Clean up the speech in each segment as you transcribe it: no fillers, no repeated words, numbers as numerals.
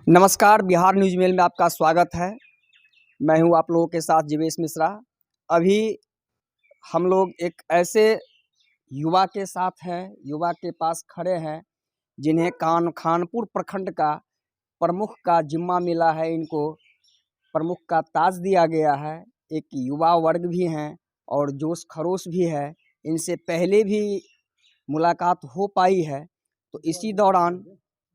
नमस्कार, Bihar news mail में आपका स्वागत है। मैं हूं आप लोगों के साथ जीवेश मिश्रा। अभी हम लोग एक ऐसे युवा के साथ हैं, युवा के पास खड़े हैं जिन्हें खानपुर प्रखंड का प्रमुख का जिम्मा मिला है। इनको प्रमुख का ताज दिया गया है। एक युवा वर्ग भी हैं और जोश खरोश भी है। इनसे पहले भी मुलाकात हो पाई है, तो इसी दौरान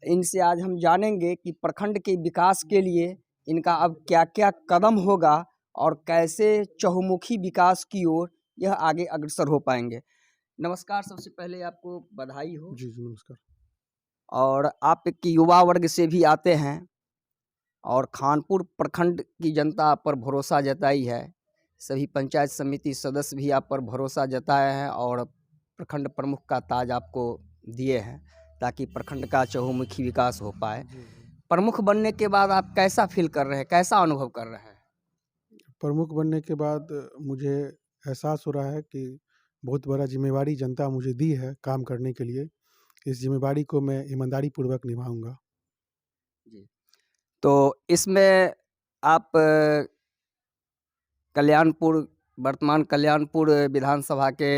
इनसे आज हम जानेंगे कि प्रखंड के विकास के लिए इनका अब क्या-क्या कदम होगा और कैसे चहुमुखी विकास की ओर यह आगे अग्रसर हो पाएंगे। नमस्कार, सबसे पहले आपको बधाई हो। जी, नमस्कार। और आप एक युवा वर्ग से भी आते हैं और खानपुर प्रखंड की जनता आप पर भरोसा जताई है। सभी पंचायत समिति सदस्य भी आप पर भरोसा जताए हैं और प्रखंड प्रमुख का ताज आपको दिए हैं ताकि प्रखंड का चहुमुखी विकास हो पाए। प्रमुख बनने के बाद आप कैसा फील कर रहे हैं, कैसा अनुभव कर रहे हैं? प्रमुख बनने के बाद मुझे एहसास हो रहा है कि बहुत बड़ा ज़िम्मेवारी जनता मुझे दी है काम करने के लिए। इस ज़िम्मेवारी को मैं ईमानदारी पूर्वक निभाऊँगा। जी। तो इसमें आप वर्तमान कल्याणपुर विधानसभा के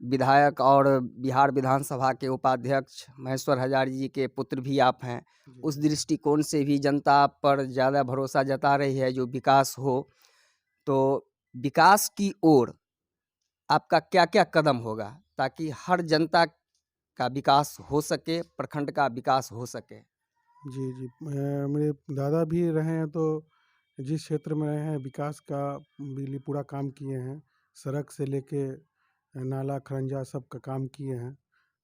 विधायक और बिहार विधानसभा के उपाध्यक्ष महेश्वर हजारी जी के पुत्र भी आप हैं। उस दृष्टिकोण से भी जनता आप पर ज़्यादा भरोसा जता रही है जो विकास हो। तो विकास की ओर आपका क्या-क्या कदम होगा ताकि हर जनता का विकास हो सके, प्रखंड का विकास हो सके? जी। मेरे दादा भी रहे हैं तो जिस क्षेत्र में रहे हैं विकास का बिजली पूरा काम किए हैं। सड़क से लेके नाला, खरंजा सब का काम किए हैं।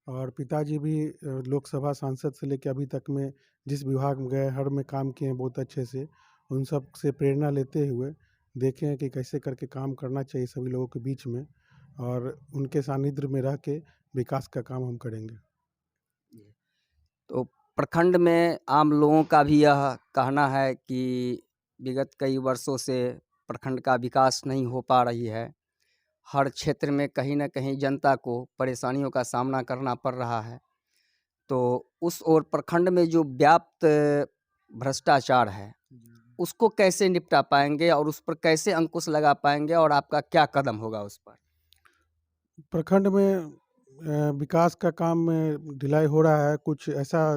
और पिताजी भी लोकसभा सांसद से लेके अभी तक में जिस विभाग में गए हर में काम किए हैं बहुत अच्छे से। उन सब से प्रेरणा लेते हुए देखे हैं कि कैसे करके काम करना चाहिए सभी लोगों के बीच में और उनके सानिध्य में रह के विकास का काम हम करेंगे। तो प्रखंड में आम लोगों का भी यह कहना है कि विगत कई वर्षों से प्रखंड का विकास नहीं हो पा रही है। हर क्षेत्र में कहीं न कहीं जनता को परेशानियों का सामना करना पड़ रहा है। तो उस ओर प्रखंड में जो व्याप्त भ्रष्टाचार है, उसको कैसे निपटा पाएँगे और उस पर कैसे अंकुश लगा पाएँगे और आपका क्या कदम होगा उस पर? प्रखंड में विकास का काम में ढिलाई हो रहा है। कुछ ऐसा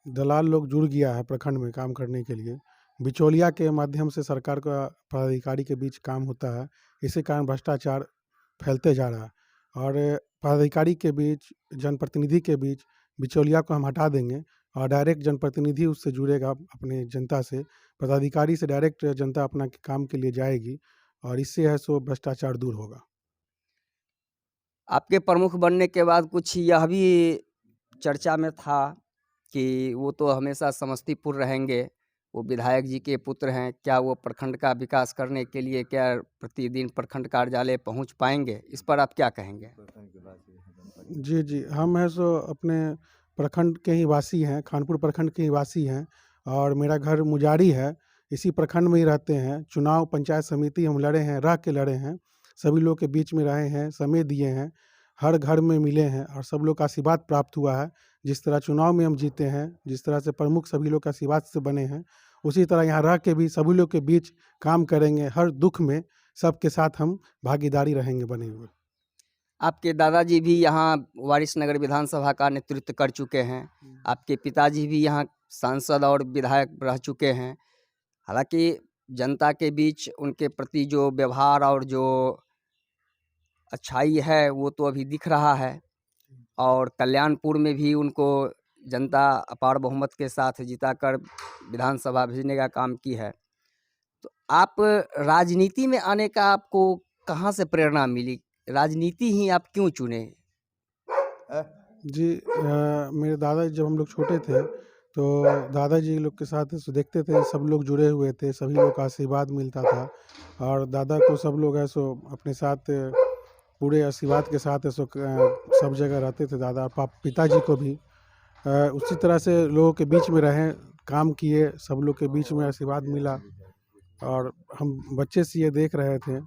दलाल लोग जुड़ गया है प्रखंड में काम करने के लिए। बिचौलिया के माध्यम से सरकार का पदाधिकारी के बीच काम होता है। इसी कारण भ्रष्टाचार फैलते जा रहा है और पदाधिकारी के बीच, जनप्रतिनिधि के बीच बिचौलिया को हम हटा देंगे और डायरेक्ट जनप्रतिनिधि उससे जुड़ेगा अपने जनता से। पदाधिकारी से डायरेक्ट जनता अपना काम के लिए जाएगी और इससे है सो भ्रष्टाचार दूर होगा। आपके प्रमुख बनने के बाद कुछ यह भी चर्चा में था कि वो तो हमेशा समस्तीपुर रहेंगे, वो विधायक जी के पुत्र हैं, क्या वो प्रखंड का विकास करने के लिए क्या प्रतिदिन प्रखंड कार्यालय पहुंच पाएँगे? इस पर आप क्या कहेंगे? जी। हम हैं सो अपने प्रखंड के ही वासी हैं, खानपुर प्रखंड के ही वासी हैं और मेरा घर मुजारी है। इसी प्रखंड में ही रहते हैं। चुनाव पंचायत समिति हम लड़े हैं, रह के लड़े हैं। सभी लोग के बीच में रहे हैं, समय दिए हैं, हर घर में मिले हैं और सब लोग का आशीर्वाद प्राप्त हुआ है। जिस तरह चुनाव में हम जीते हैं, जिस तरह से प्रमुख सभी लोग के आशीर्वाद से बने हैं, उसी तरह यहाँ रह के भी सभी लोग के बीच काम करेंगे। हर दुःख में सबके साथ हम भागीदारी रहेंगे बने हुए। आपके दादाजी भी यहाँ वारिसनगर विधानसभा का नेतृत्व कर चुके हैं। आपके पिताजी भी यहाँ सांसद और विधायक रह चुके हैं। हालाँकि जनता के बीच उनके प्रति जो व्यवहार और जो अच्छाई है, वो तो अभी दिख रहा है और कल्याणपुर में भी उनको जनता अपार बहुमत के साथ जिताकर विधानसभा भेजने का काम की है। तो आप राजनीति में आने का आपको कहाँ से प्रेरणा मिली? राजनीति ही आप क्यों चुने? जी मेरे दादाजी जब हम लोग छोटे थे, तो दादाजी लोग के साथ सो देखते थे सब लोग जुड़े हुए थे, सभी लोग का आशीर्वाद मिलता था और दादा को सब लोग है सो अपने साथ पूरे आशीर्वाद के साथ है सो सब जगह रहते थे दादा। पिताजी को भी उसी तरह से लोगों के बीच में रहें, काम किए, सब लोग के बीच में आशीर्वाद मिला और हम बच्चे से ये देख रहे थे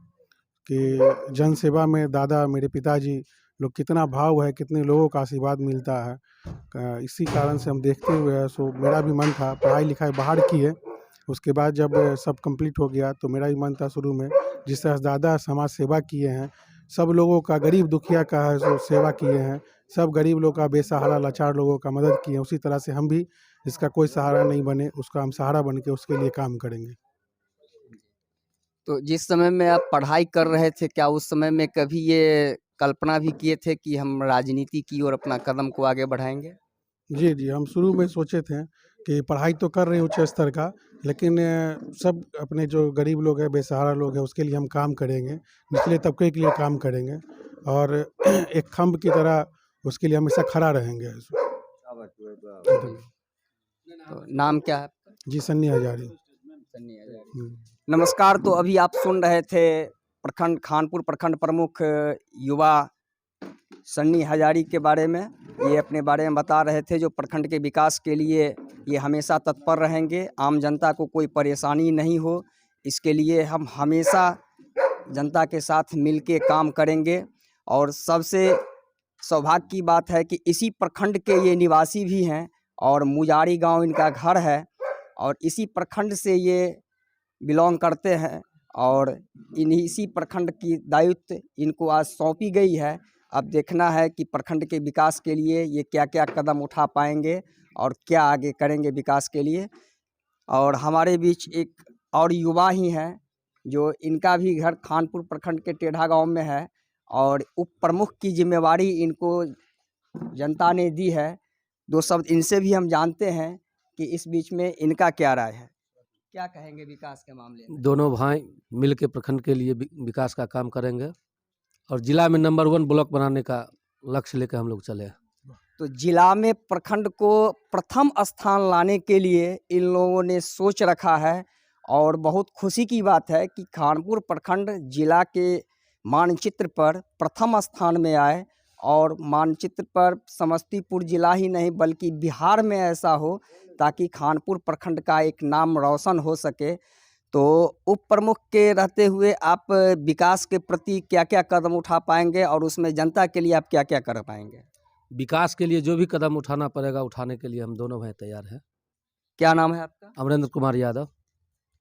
कि जन सेवा में दादा मेरे पिताजी लोग कितना भाव है, कितने लोगों का आशीर्वाद मिलता है। इसी कारण से हम देखते हुए सो मेरा भी मन था, पढ़ाई लिखाई बाहर की है, उसके बाद जब सब कंप्लीट हो गया तो मेरा भी मन था शुरू में, जिस तरह से दादा समाज सेवा किए हैं, सब लोगों का, गरीब दुखिया का है सो सेवा किए हैं, सब गरीब लोग का, बेसहारा लाचार लोगों का मदद किए हैं, उसी तरह से हम भी जिसका कोई सहारा नहीं बने उसका हम सहारा बन के उसके लिए काम करेंगे। तो जिस समय में आप पढ़ाई कर रहे थे, क्या उस समय में कभी ये कल्पना भी किए थे कि हम राजनीति की ओर अपना कदम को आगे बढ़ाएंगे? जी, जी, हम शुरू में सोचे थे कि पढ़ाई तो कर रहे हैं उच्च स्तर का, लेकिन सब अपने जो गरीब लोग हैं, बेसहारा लोग हैं, उसके लिए हम काम करेंगे, निचले तबके के लिए काम करेंगे और एक खंभ की तरह उसके लिए हमेशा खड़ा रहेंगे। तो नाम क्या है आपका? जी, सन्नी हज़ारी। सन्नी हजारी। हुँ। नमस्कार। तो अभी आप सुन रहे थे प्रखंड खानपुर प्रखंड प्रमुख युवा सन्नी हजारी के बारे में। ये अपने बारे में बता रहे थे, जो प्रखंड के विकास के लिए ये हमेशा तत्पर रहेंगे, आम जनता को कोई परेशानी नहीं हो, इसके लिए हम हमेशा जनता के साथ मिलके काम करेंगे। और सबसे सौभाग्य की बात है कि इसी प्रखंड के ये निवासी भी हैं और मुजारी गांव इनका घर है और इसी प्रखंड से ये बिलोंग करते हैं और इसी प्रखंड की दायित्व इनको आज सौंपी गई है। अब देखना है कि प्रखंड के विकास के लिए ये क्या क्या कदम उठा पाएंगे और क्या आगे करेंगे विकास के लिए। और हमारे बीच एक और युवा ही हैं, जो इनका भी घर खानपुर प्रखंड के टेढ़ा गांव में है और उप प्रमुख की जिम्मेवारी इनको जनता ने दी है। दो शब्द इनसे भी हम जानते हैं कि इस बीच में इनका क्या राय है, क्या कहेंगे विकास के मामले में? दोनों भाई मिल के प्रखंड के लिए विकास का काम करेंगे और जिला में नंबर 1 ब्लॉक बनाने का लक्ष्य लेकर हम लोग चले। तो जिला में प्रखंड को प्रथम स्थान लाने के लिए इन लोगों ने सोच रखा है और बहुत खुशी की बात है कि खानपुर प्रखंड जिला के मानचित्र पर प्रथम स्थान में आए और मानचित्र पर समस्तीपुर जिला ही नहीं बल्कि बिहार में ऐसा हो, ताकि खानपुर प्रखंड का एक नाम रोशन हो सके। तो उप प्रमुख के रहते हुए आप विकास के प्रति क्या क्या कदम उठा पाएंगे और उसमें जनता के लिए आप क्या क्या कर पाएंगे? विकास के लिए जो भी कदम उठाना पड़ेगा उठाने के लिए हम दोनों भाई तैयार हैं। क्या नाम है आपका? अमरेंद्र कुमार यादव।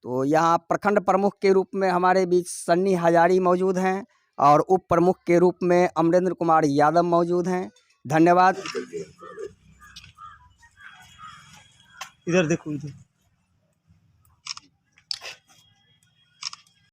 तो यहाँ प्रखंड प्रमुख के रूप में हमारे बीच सन्नी हजारी मौजूद हैं और उप प्रमुख के रूप में अमरेंद्र कुमार यादव मौजूद हैं। धन्यवाद। इधर देखो इधर।